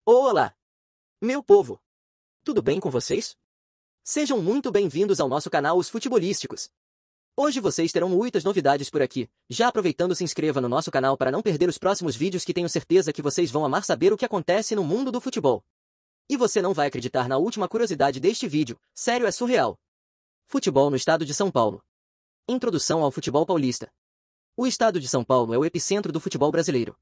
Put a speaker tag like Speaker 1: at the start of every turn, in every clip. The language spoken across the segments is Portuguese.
Speaker 1: Olá, meu povo! Tudo bem com vocês? Sejam muito bem-vindos ao nosso canal Os Futebolísticos. Hoje vocês terão muitas novidades por aqui. Já aproveitando, se inscreva no nosso canal para não perder os próximos vídeos, que tenho certeza que vocês vão amar saber o que acontece no mundo do futebol. E você não vai acreditar na última curiosidade deste vídeo, sério, é surreal. Futebol no estado de São Paulo. Introdução ao futebol paulista. O estado de São Paulo é o epicentro do futebol brasileiro.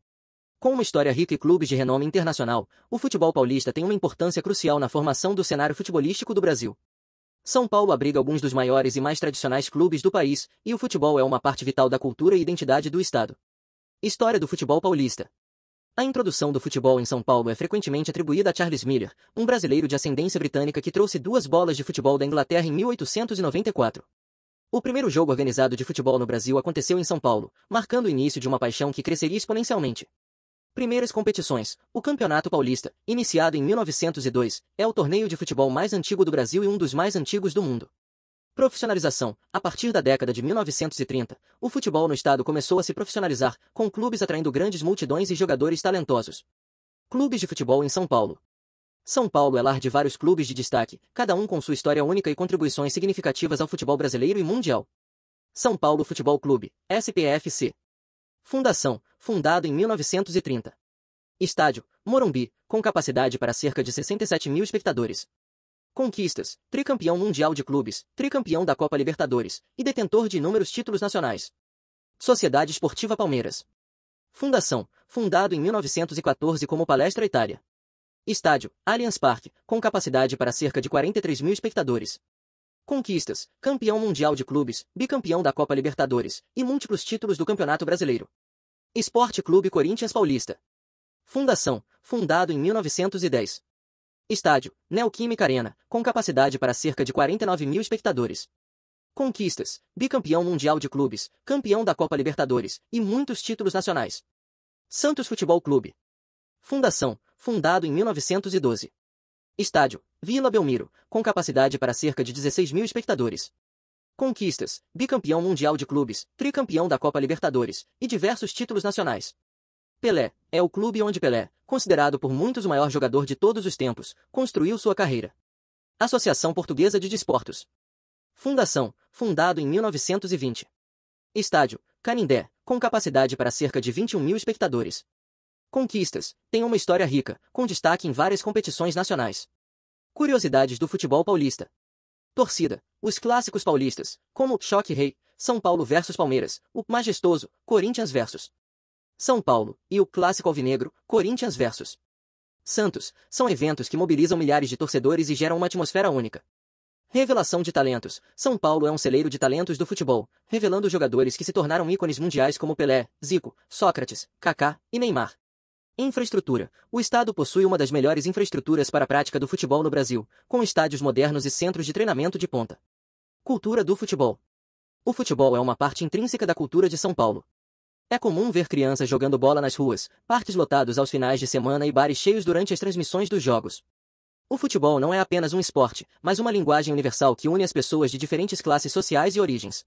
Speaker 1: Com uma história rica e clubes de renome internacional, o futebol paulista tem uma importância crucial na formação do cenário futebolístico do Brasil. São Paulo abriga alguns dos maiores e mais tradicionais clubes do país, e o futebol é uma parte vital da cultura e identidade do estado. História do futebol paulista. A introdução do futebol em São Paulo é frequentemente atribuída a Charles Miller, um brasileiro de ascendência britânica que trouxe duas bolas de futebol da Inglaterra em 1894. O primeiro jogo organizado de futebol no Brasil aconteceu em São Paulo, marcando o início de uma paixão que cresceria exponencialmente. Primeiras competições. O Campeonato Paulista, iniciado em 1902, é o torneio de futebol mais antigo do Brasil e um dos mais antigos do mundo. Profissionalização. A partir da década de 1930, o futebol no estado começou a se profissionalizar, com clubes atraindo grandes multidões e jogadores talentosos. Clubes de futebol em São Paulo. São Paulo é lar de vários clubes de destaque, cada um com sua história única e contribuições significativas ao futebol brasileiro e mundial. São Paulo Futebol Clube, SPFC. Fundação, fundado em 1930. Estádio, Morumbi, com capacidade para cerca de 67 mil espectadores. Conquistas, tricampeão mundial de clubes, tricampeão da Copa Libertadores, e detentor de inúmeros títulos nacionais. Sociedade Esportiva Palmeiras. Fundação, fundado em 1914 como Palestra Itália. Estádio, Allianz Parque, com capacidade para cerca de 43 mil espectadores. Conquistas, campeão mundial de clubes, bicampeão da Copa Libertadores, e múltiplos títulos do Campeonato Brasileiro. Esporte Clube Corinthians Paulista. Fundação, fundado em 1910. Estádio, Neoquímica Arena, com capacidade para cerca de 49 mil espectadores. Conquistas, bicampeão mundial de clubes, campeão da Copa Libertadores, e muitos títulos nacionais. Santos Futebol Clube. Fundação, fundado em 1912. Estádio, Vila Belmiro, com capacidade para cerca de 16 mil espectadores. Conquistas, bicampeão mundial de clubes, tricampeão da Copa Libertadores, e diversos títulos nacionais. Pelé, é o clube onde Pelé, considerado por muitos o maior jogador de todos os tempos, construiu sua carreira. Associação Portuguesa de Desportos. Fundação, fundado em 1920. Estádio, Canindé, com capacidade para cerca de 21 mil espectadores. Conquistas, tem uma história rica, com destaque em várias competições nacionais. Curiosidades do futebol paulista. Torcida, os clássicos paulistas, como o Choque Rei, São Paulo versus Palmeiras, o majestoso, Corinthians versus São Paulo, e o clássico alvinegro, Corinthians versus Santos, são eventos que mobilizam milhares de torcedores e geram uma atmosfera única. Revelação de talentos. São Paulo é um celeiro de talentos do futebol, revelando jogadores que se tornaram ícones mundiais como Pelé, Zico, Sócrates, Kaká e Neymar. Infraestrutura. O estado possui uma das melhores infraestruturas para a prática do futebol no Brasil, com estádios modernos e centros de treinamento de ponta. Cultura do futebol. O futebol é uma parte intrínseca da cultura de São Paulo. É comum ver crianças jogando bola nas ruas, parques lotados aos finais de semana e bares cheios durante as transmissões dos jogos. O futebol não é apenas um esporte, mas uma linguagem universal que une as pessoas de diferentes classes sociais e origens.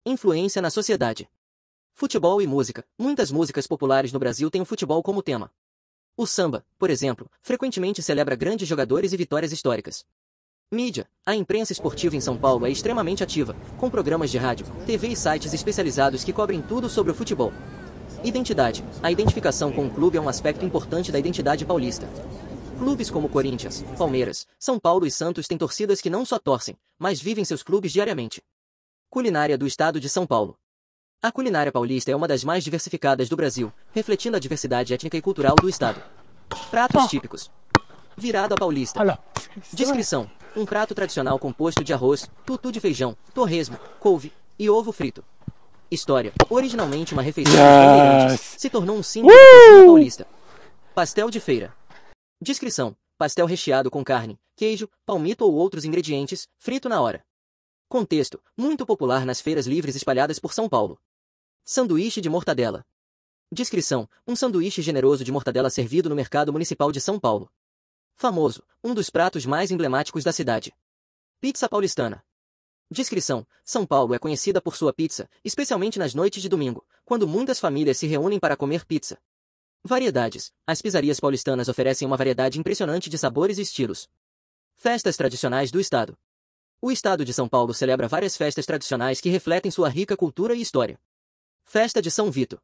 Speaker 1: Influência na sociedade. Futebol e música. Muitas músicas populares no Brasil têm o futebol como tema. O samba, por exemplo, frequentemente celebra grandes jogadores e vitórias históricas. Mídia. A imprensa esportiva em São Paulo é extremamente ativa, com programas de rádio, TV e sites especializados que cobrem tudo sobre o futebol. Identidade. A identificação com o clube é um aspecto importante da identidade paulista. Clubes como Corinthians, Palmeiras, São Paulo e Santos têm torcidas que não só torcem, mas vivem seus clubes diariamente. Culinária do estado de São Paulo. A culinária paulista é uma das mais diversificadas do Brasil, refletindo a diversidade étnica e cultural do estado. Pratos típicos. Virada paulista. Descrição. Um prato tradicional composto de arroz, tutu de feijão, torresmo, couve e ovo frito. História. Originalmente uma refeição de bandeirantes, se tornou um símbolo da cozinha paulista. Pastel de feira. Descrição. Pastel recheado com carne, queijo, palmito ou outros ingredientes, frito na hora. Contexto. Muito popular nas feiras livres espalhadas por São Paulo. Sanduíche de mortadela. Descrição. Um sanduíche generoso de mortadela servido no mercado municipal de São Paulo. Famoso. Um dos pratos mais emblemáticos da cidade. Pizza paulistana. Descrição. São Paulo é conhecida por sua pizza, especialmente nas noites de domingo, quando muitas famílias se reúnem para comer pizza. Variedades. As pizzarias paulistanas oferecem uma variedade impressionante de sabores e estilos. Festas tradicionais do estado. O estado de São Paulo celebra várias festas tradicionais que refletem sua rica cultura e história. Festa de São Vito.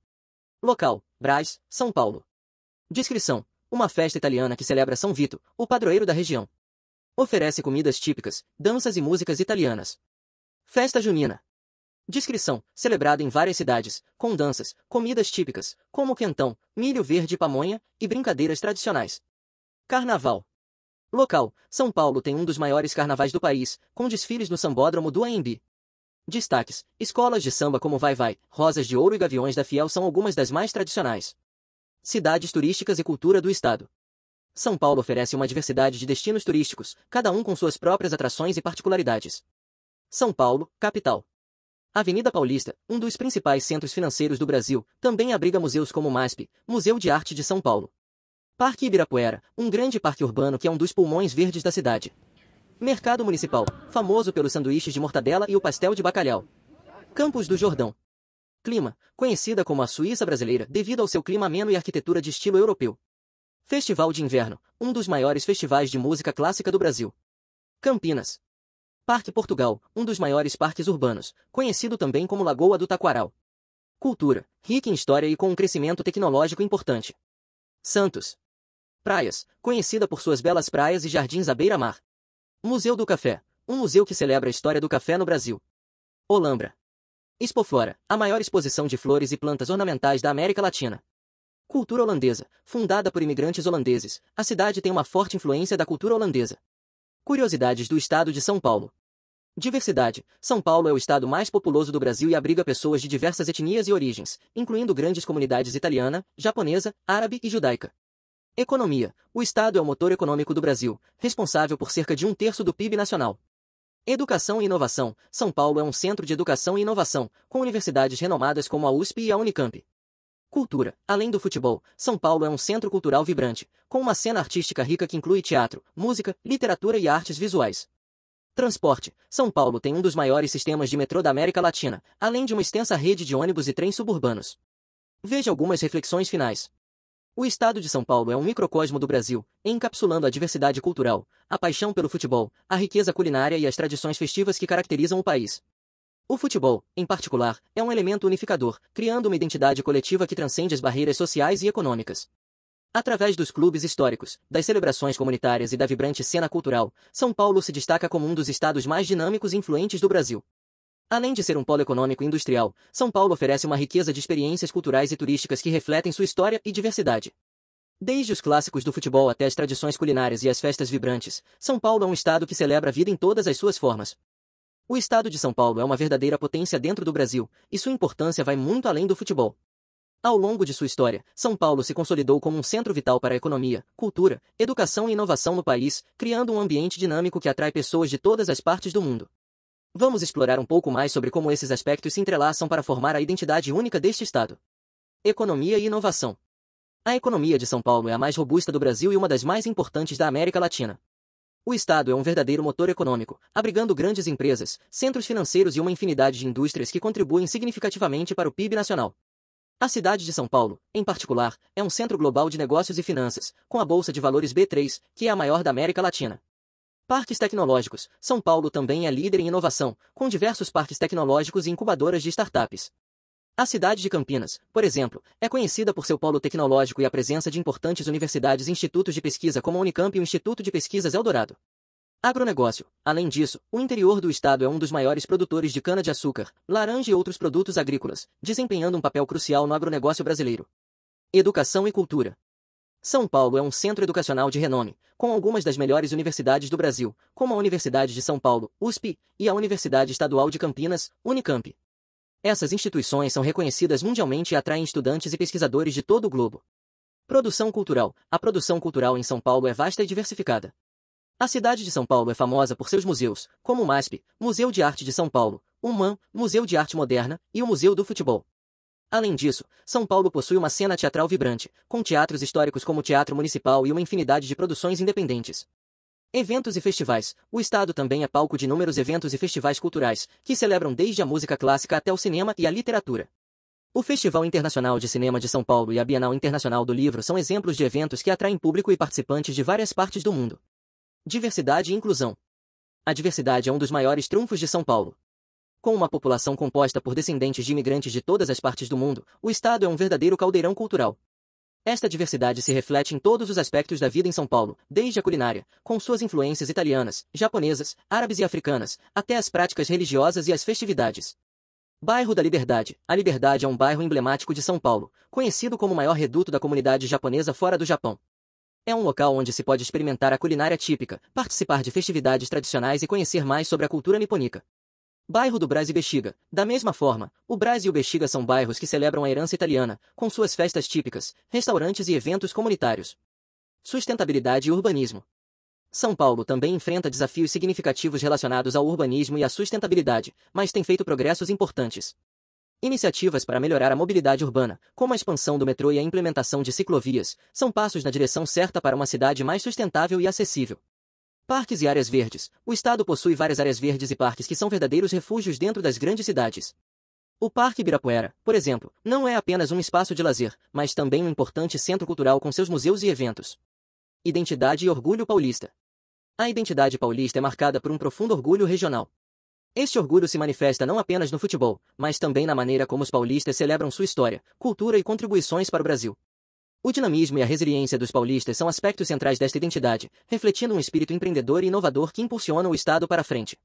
Speaker 1: Local: Brás, São Paulo. Descrição: uma festa italiana que celebra São Vito, o padroeiro da região. Oferece comidas típicas, danças e músicas italianas. Festa junina. Descrição: celebrada em várias cidades, com danças, comidas típicas, como quentão, milho verde e pamonha, e brincadeiras tradicionais. Carnaval. Local: São Paulo tem um dos maiores carnavais do país, com desfiles no Sambódromo do Anhembi. Destaques: escolas de samba como Vai Vai, Rosas de Ouro e Gaviões da Fiel são algumas das mais tradicionais. Cidades turísticas e cultura do estado. São Paulo oferece uma diversidade de destinos turísticos, cada um com suas próprias atrações e particularidades. São Paulo, capital. Avenida Paulista, um dos principais centros financeiros do Brasil, também abriga museus como o MASP, Museu de Arte de São Paulo. Parque Ibirapuera, um grande parque urbano que é um dos pulmões verdes da cidade. Mercado Municipal, famoso pelos sanduíches de mortadela e o pastel de bacalhau. Campos do Jordão. Clima, conhecida como a Suíça brasileira devido ao seu clima ameno e arquitetura de estilo europeu. Festival de Inverno, um dos maiores festivais de música clássica do Brasil. Campinas. Parque Portugal, um dos maiores parques urbanos, conhecido também como Lagoa do Taquaral. Cultura, rica em história e com um crescimento tecnológico importante. Santos. Praias, conhecida por suas belas praias e jardins à beira-mar. Museu do Café, um museu que celebra a história do café no Brasil. Olambra. Expoflora, a maior exposição de flores e plantas ornamentais da América Latina. Cultura holandesa, fundada por imigrantes holandeses, a cidade tem uma forte influência da cultura holandesa. Curiosidades do estado de São Paulo. Diversidade. São Paulo é o estado mais populoso do Brasil e abriga pessoas de diversas etnias e origens, incluindo grandes comunidades italiana, japonesa, árabe e judaica. Economia. O estado é o motor econômico do Brasil, responsável por cerca de 1/3 do PIB nacional. Educação e inovação. São Paulo é um centro de educação e inovação, com universidades renomadas como a USP e a Unicamp. Cultura. Além do futebol, São Paulo é um centro cultural vibrante, com uma cena artística rica que inclui teatro, música, literatura e artes visuais. Transporte. São Paulo tem um dos maiores sistemas de metrô da América Latina, além de uma extensa rede de ônibus e trens suburbanos. Veja algumas reflexões finais. O estado de São Paulo é um microcosmo do Brasil, encapsulando a diversidade cultural, a paixão pelo futebol, a riqueza culinária e as tradições festivas que caracterizam o país. O futebol, em particular, é um elemento unificador, criando uma identidade coletiva que transcende as barreiras sociais e econômicas. Através dos clubes históricos, das celebrações comunitárias e da vibrante cena cultural, São Paulo se destaca como um dos estados mais dinâmicos e influentes do Brasil. Além de ser um polo econômico e industrial, São Paulo oferece uma riqueza de experiências culturais e turísticas que refletem sua história e diversidade. Desde os clássicos do futebol até as tradições culinárias e as festas vibrantes, São Paulo é um estado que celebra a vida em todas as suas formas. O estado de São Paulo é uma verdadeira potência dentro do Brasil, e sua importância vai muito além do futebol. Ao longo de sua história, São Paulo se consolidou como um centro vital para a economia, cultura, educação e inovação no país, criando um ambiente dinâmico que atrai pessoas de todas as partes do mundo. Vamos explorar um pouco mais sobre como esses aspectos se entrelaçam para formar a identidade única deste estado. Economia e inovação. A economia de São Paulo é a mais robusta do Brasil e uma das mais importantes da América Latina. O estado é um verdadeiro motor econômico, abrigando grandes empresas, centros financeiros e uma infinidade de indústrias que contribuem significativamente para o PIB nacional. A cidade de São Paulo, em particular, é um centro global de negócios e finanças, com a Bolsa de Valores B3, que é a maior da América Latina. Parques tecnológicos. São Paulo também é líder em inovação, com diversos parques tecnológicos e incubadoras de startups. A cidade de Campinas, por exemplo, é conhecida por seu polo tecnológico e a presença de importantes universidades e institutos de pesquisa como a Unicamp e o Instituto de Pesquisas Eldorado. Agronegócio. Além disso, o interior do estado é um dos maiores produtores de cana-de-açúcar, laranja e outros produtos agrícolas, desempenhando um papel crucial no agronegócio brasileiro. Educação e cultura. São Paulo é um centro educacional de renome, com algumas das melhores universidades do Brasil, como a Universidade de São Paulo, USP, e a Universidade Estadual de Campinas, Unicamp. Essas instituições são reconhecidas mundialmente e atraem estudantes e pesquisadores de todo o globo. Produção cultural. A produção cultural em São Paulo é vasta e diversificada. A cidade de São Paulo é famosa por seus museus, como o MASP, Museu de Arte de São Paulo, o MAM, Museu de Arte Moderna, e o Museu do Futebol. Além disso, São Paulo possui uma cena teatral vibrante, com teatros históricos como o Teatro Municipal e uma infinidade de produções independentes. Eventos e festivais. O estado também é palco de inúmeros eventos e festivais culturais, que celebram desde a música clássica até o cinema e a literatura. O Festival Internacional de Cinema de São Paulo e a Bienal Internacional do Livro são exemplos de eventos que atraem público e participantes de várias partes do mundo. Diversidade e inclusão. A diversidade é um dos maiores trunfos de São Paulo. Com uma população composta por descendentes de imigrantes de todas as partes do mundo, o estado é um verdadeiro caldeirão cultural. Esta diversidade se reflete em todos os aspectos da vida em São Paulo, desde a culinária, com suas influências italianas, japonesas, árabes e africanas, até as práticas religiosas e as festividades. Bairro da Liberdade. A Liberdade é um bairro emblemático de São Paulo, conhecido como o maior reduto da comunidade japonesa fora do Japão. É um local onde se pode experimentar a culinária típica, participar de festividades tradicionais e conhecer mais sobre a cultura nipônica. Bairro do Brás e Bexiga. Da mesma forma, o Brás e o Bexiga são bairros que celebram a herança italiana, com suas festas típicas, restaurantes e eventos comunitários. Sustentabilidade e urbanismo. São Paulo também enfrenta desafios significativos relacionados ao urbanismo e à sustentabilidade, mas tem feito progressos importantes. Iniciativas para melhorar a mobilidade urbana, como a expansão do metrô e a implementação de ciclovias, são passos na direção certa para uma cidade mais sustentável e acessível. Parques e áreas verdes. O estado possui várias áreas verdes e parques que são verdadeiros refúgios dentro das grandes cidades. O Parque Ibirapuera, por exemplo, não é apenas um espaço de lazer, mas também um importante centro cultural com seus museus e eventos. Identidade e orgulho paulista. A identidade paulista é marcada por um profundo orgulho regional. Este orgulho se manifesta não apenas no futebol, mas também na maneira como os paulistas celebram sua história, cultura e contribuições para o Brasil. O dinamismo e a resiliência dos paulistas são aspectos centrais desta identidade, refletindo um espírito empreendedor e inovador que impulsiona o estado para a frente.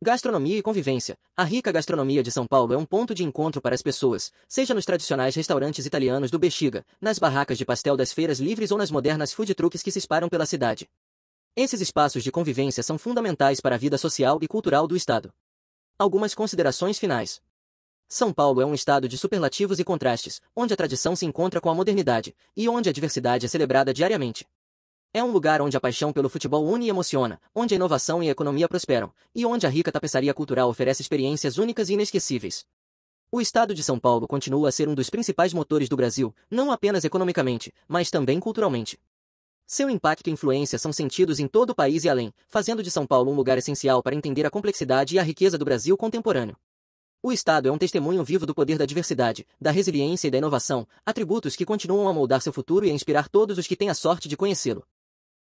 Speaker 1: Gastronomia e convivência. A rica gastronomia de São Paulo é um ponto de encontro para as pessoas, seja nos tradicionais restaurantes italianos do Bexiga, nas barracas de pastel das feiras livres ou nas modernas food trucks que se espalham pela cidade. Esses espaços de convivência são fundamentais para a vida social e cultural do estado. Algumas considerações finais. São Paulo é um estado de superlativos e contrastes, onde a tradição se encontra com a modernidade, e onde a diversidade é celebrada diariamente. É um lugar onde a paixão pelo futebol une e emociona, onde a inovação e a economia prosperam, e onde a rica tapeçaria cultural oferece experiências únicas e inesquecíveis. O estado de São Paulo continua a ser um dos principais motores do Brasil, não apenas economicamente, mas também culturalmente. Seu impacto e influência são sentidos em todo o país e além, fazendo de São Paulo um lugar essencial para entender a complexidade e a riqueza do Brasil contemporâneo. O estado é um testemunho vivo do poder da diversidade, da resiliência e da inovação, atributos que continuam a moldar seu futuro e a inspirar todos os que têm a sorte de conhecê-lo.